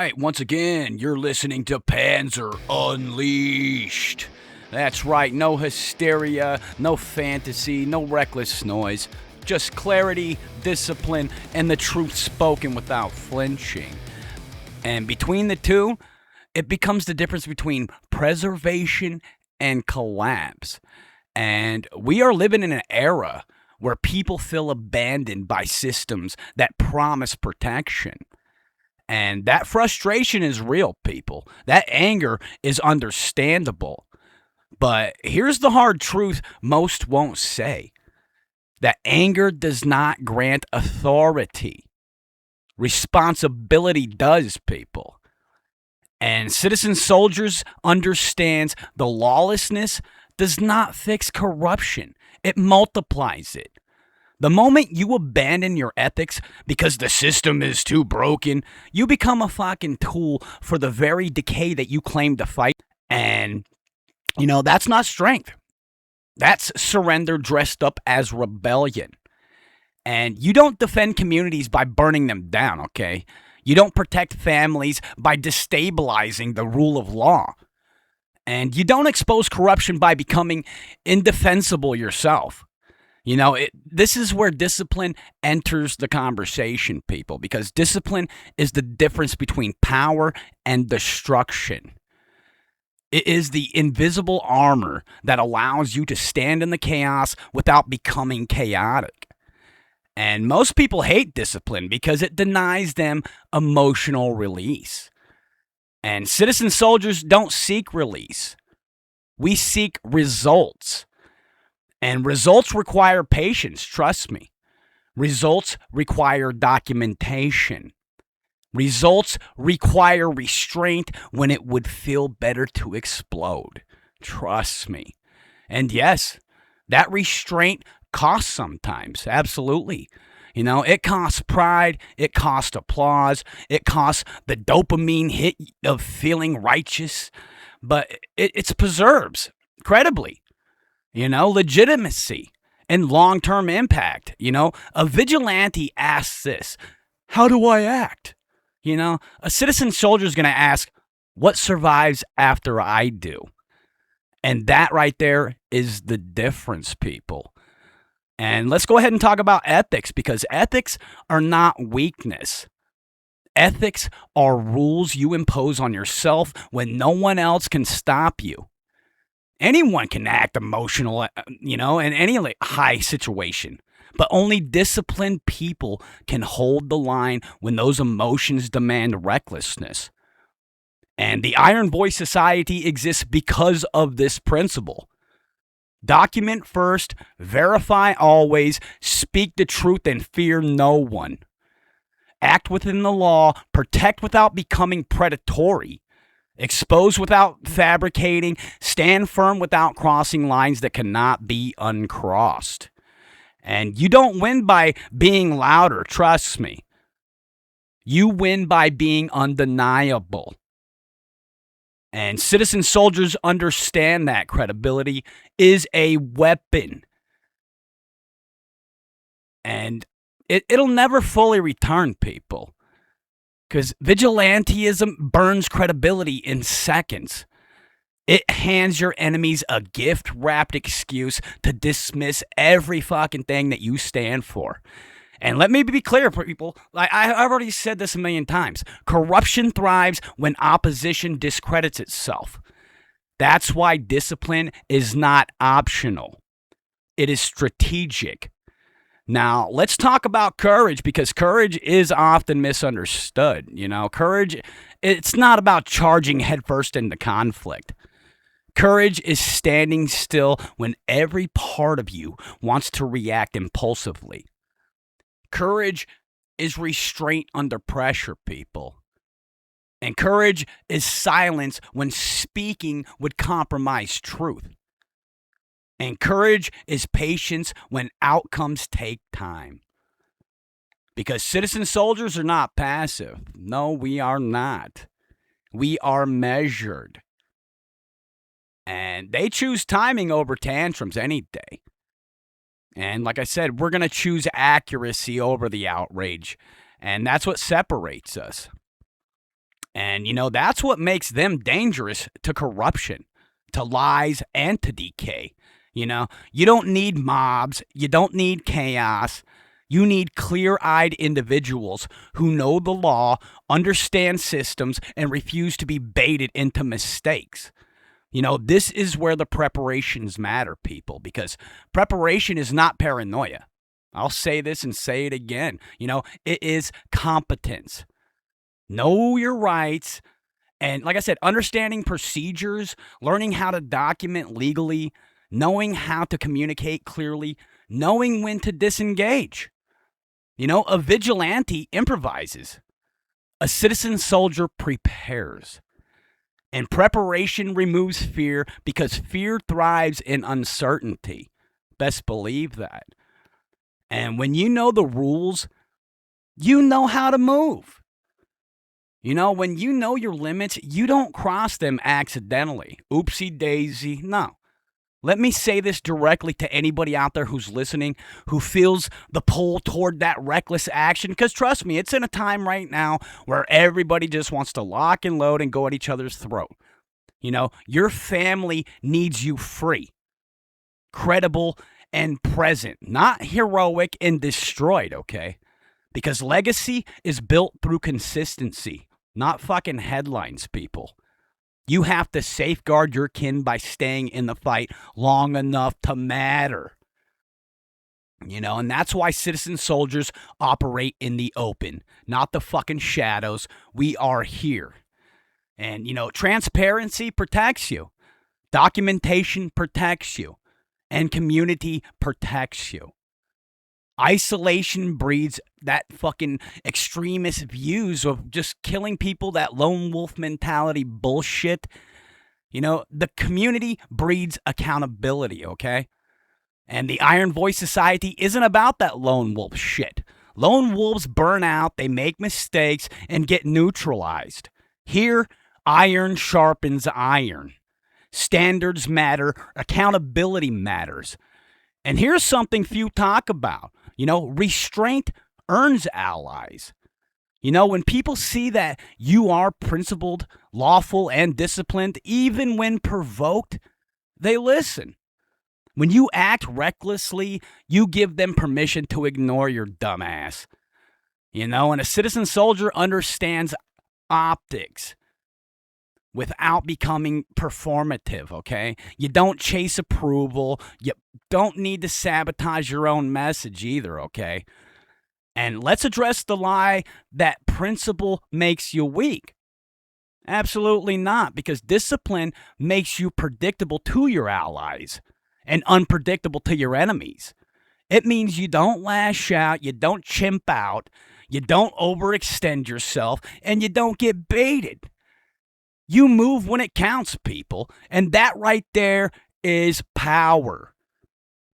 right, once again, you're listening to Panzer Unleashed. That's right, no hysteria, no fantasy, no reckless noise. Just clarity, discipline, and the truth spoken without flinching. And between the two, it becomes the difference between preservation and collapse. And we are living in an era where people feel abandoned by systems that promise protection. And that frustration is real, people. That anger is understandable. But here's the hard truth most won't say: that anger does not grant authority. Responsibility does, people. And Citizen Soldiers understands the lawlessness does not fix corruption. It multiplies it. The moment you abandon your ethics because the system is too broken, you become a fucking tool for the very decay that you claim to fight. And, that's not strength. That's surrender dressed up as rebellion. And you don't defend communities by burning them down, okay? You don't protect families by destabilizing the rule of law. And you don't expose corruption by becoming indefensible yourself. This is where discipline enters the conversation, people, because discipline is the difference between power and destruction. It is the invisible armor that allows you to stand in the chaos without becoming chaotic. And most people hate discipline because it denies them emotional release. And Citizen Soldiers don't seek release. We seek results. And results require patience, trust me. Results require documentation. Results require restraint when it would feel better to explode. Trust me. And yes, that restraint costs sometimes, absolutely. It costs pride, it costs applause, it costs the dopamine hit of feeling righteous, but it preserves credibly. Legitimacy and long-term impact. A vigilante asks this: how do I act? A citizen soldier is going to ask, what survives after I do? And that right there is the difference, people. And let's go ahead and talk about ethics, because ethics are not weakness. Ethics are rules you impose on yourself when no one else can stop you. Anyone can act emotional, in any high situation. But only disciplined people can hold the line when those emotions demand recklessness. And the Iron Voice Society exists because of this principle. Document first, verify always, speak the truth and fear no one. Act within the law, protect without becoming predatory. Expose without fabricating, stand firm without crossing lines that cannot be uncrossed. And you don't win by being louder, trust me. You win by being undeniable. And Citizen Soldiers understand that credibility is a weapon. And it'll never fully return, people. Because vigilantism burns credibility in seconds. It hands your enemies a gift-wrapped excuse to dismiss every fucking thing that you stand for. And let me be clear, people. I've already said this a million times. Corruption thrives when opposition discredits itself. That's why discipline is not optional. It is strategic. Now, let's talk about courage, because courage is often misunderstood. Courage, it's not about charging headfirst into conflict. Courage is standing still when every part of you wants to react impulsively. Courage is restraint under pressure, people. And courage is silence when speaking would compromise truth. And courage is patience when outcomes take time. Because citizen soldiers are not passive. No, we are not. We are measured. And they choose timing over tantrums any day. And like I said, we're going to choose accuracy over the outrage. And that's what separates us. And, that's what makes them dangerous to corruption, to lies, and to decay. You don't need mobs. You don't need chaos. You need clear-eyed individuals who know the law, understand systems, and refuse to be baited into mistakes. This is where the preparations matter, people, because preparation is not paranoia. I'll say this and say it again. It is competence. Know your rights. And like I said, understanding procedures, learning how to document legally, knowing how to communicate clearly, knowing when to disengage. A vigilante improvises. A citizen soldier prepares. And preparation removes fear because fear thrives in uncertainty. Best believe that. And when you know the rules, you know how to move. When you know your limits, you don't cross them accidentally. Oopsie daisy. No. Let me say this directly to anybody out there who's listening, who feels the pull toward that reckless action. Because trust me, it's in a time right now where everybody just wants to lock and load and go at each other's throat. Your family needs you free, credible, and present, not heroic and destroyed, okay? Because legacy is built through consistency, not fucking headlines, people. You have to safeguard your kin by staying in the fight long enough to matter. And that's why citizen soldiers operate in the open, not the fucking shadows. We are here. And, transparency protects you. Documentation protects you. And community protects you. Isolation breeds that fucking extremist views of just killing people, that lone wolf mentality bullshit. The community breeds accountability, okay? And the Iron Voice Society isn't about that lone wolf shit. Lone wolves burn out, they make mistakes, and get neutralized. Here, iron sharpens iron. Standards matter, accountability matters. And here's something few talk about. Restraint earns allies. When people see that you are principled, lawful, and disciplined, even when provoked, they listen. When you act recklessly, you give them permission to ignore your dumbass. And a citizen soldier understands optics without becoming performative, okay? You don't chase approval. You don't need to sabotage your own message either, okay? And let's address the lie that principle makes you weak. Absolutely not, because discipline makes you predictable to your allies and unpredictable to your enemies. It means you don't lash out, you don't chimp out, you don't overextend yourself, and you don't get baited. You move when it counts, people, and that right there is power.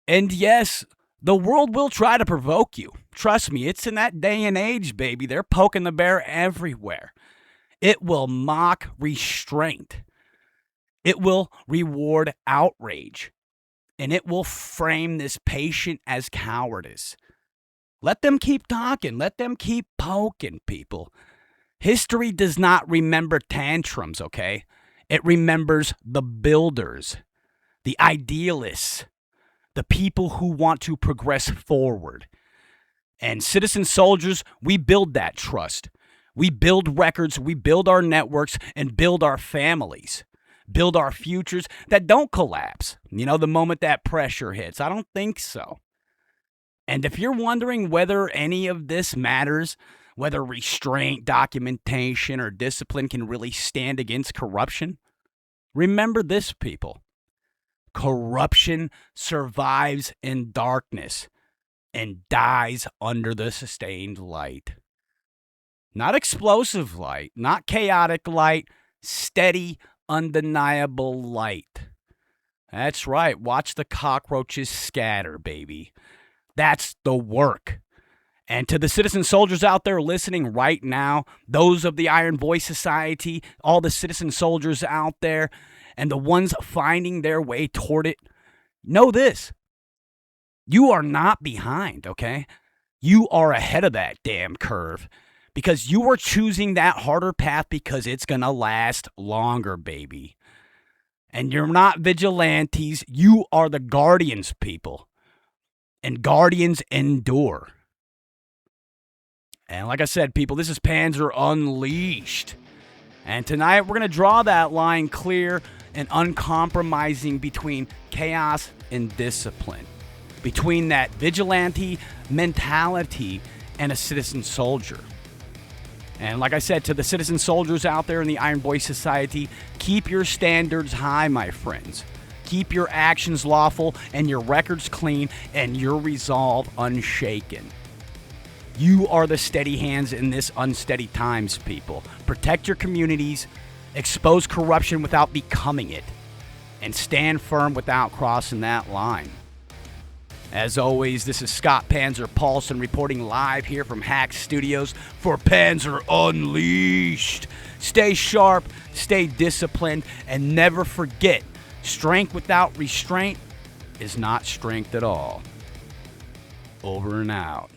And yes, the world will try to provoke you. Trust me, it's in that day and age, baby. They're poking the bear everywhere. It will mock restraint. It will reward outrage. And it will frame this patient as cowardice. Let them keep talking. Let them keep poking, people. History does not remember tantrums, okay? It remembers the builders, the idealists, the people who want to progress forward. And citizen soldiers, we build that trust. We build records, we build our networks, and build our families. Build our futures that don't collapse, the moment that pressure hits. I don't think so. And if you're wondering whether any of this matters, whether restraint, documentation, or discipline can really stand against corruption, remember this, people. Corruption survives in darkness and dies under the sustained light. Not explosive light, not chaotic light, steady, undeniable light. That's right. Watch the cockroaches scatter, baby. That's the work. And to the citizen soldiers out there listening right now, those of the Iron Voice Society, all the citizen soldiers out there, and the ones finding their way toward it, know this. You are not behind, okay? You are ahead of that damn curve. because you are choosing that harder path because it's going to last longer, baby. And you're not vigilantes. You are the guardians, people. And guardians endure. And like I said, people, this is Panzer Unleashed. And tonight we're going to draw that line clear and uncompromising between chaos and discipline, between that vigilante mentality and a citizen soldier. And like I said, to the citizen soldiers out there in the Iron Boy Society, keep your standards high, my friends. Keep your actions lawful and your records clean and your resolve unshaken. You are the steady hands in this unsteady times, people. Protect your communities, expose corruption without becoming it, and stand firm without crossing that line. As always, this is Scott Panzer Paulson reporting live here from Hack Studios for Panzer Unleashed. Stay sharp, stay disciplined, and never forget, strength without restraint is not strength at all. Over and out.